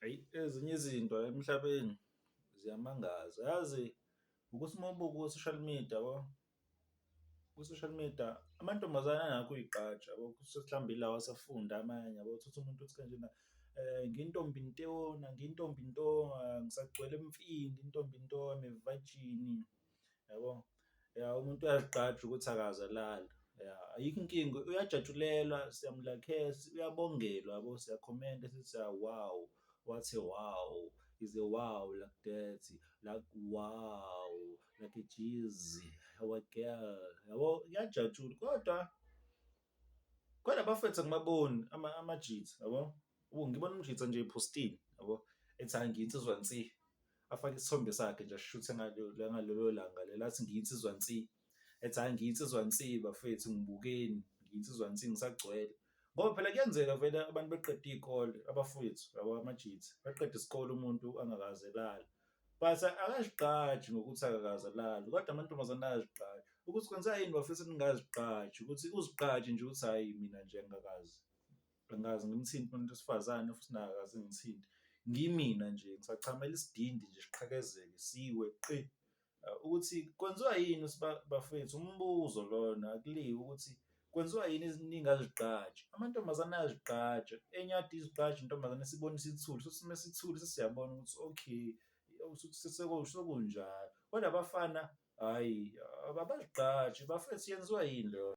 Hhayi, ezinye izinto emhlabeni ziyamangaza. Yazi ukuthi uma ubuka ko-social media yabo, ku-social media amantombazane anakho ukuy'gqaja yabo, mhlawumbe ilawa asafunda amanye yabo, uthatha umuntu uthi kanjena ngiyintombi nto, ngiyintombi nto, ngisagcwele mfimbi, intombi nto, I'm a virgin, yabo. Ya umuntu uyazigqaja ukuthi akazalala. Ya ayikho inkinga, uyajatshulelwa, uyabongelwa yabo, siyakhomenta sithi wow, what a wow, is a wow like that, like wow, like a jizzy, our girl, yabo kuyajatshulwa. Kodwa bafethu angibaboni amajitha yabo. Ngibona umjitha nje ephostile yabo, ethi hhayi ngiyinsizwa nsi, afake isithombe sakhe nje ashuthe ngalelo langa lelo athi ngiyinsizwa nsi. Ethi hhayi ngiyinsizwa nsi bafethu ngibukeni, ngiyinsizwa nsi ngisagcwele. Ngoba phela kuyenzeka vele abantu beqede iy'kole, abafowethu yabo amajithi, beqede isikole umuntu angakaze elala. But akazigqaji ngokuthi akakaze alale, kodwa amantombazane ayazigqaja. Ukuthi kwenziwa yini bafethu ningazigqaji, ukuthi uzigqaje nje ukuthi hhayi mina nje angikaze ngimthinte umuntu wesifazane futhi naye akakaze engithinte. Ngiyimina nje ngisachamela isidindi nje siqhakazeke siwe qi. Ukuthi kwenziwa yini bafethu, umbuzo lona akuliwe ukuthi kwenziwa yini ningazigqaji. Amantombazane ayazigqaja, enye kade izigqaja intombazane esibonisa ithuli, futhi uma isithuli sesiyabona ukuthi okay, sekunjalo. Kodwa abafana hhayi abazigqaji bafethu yenziwa yini leyo?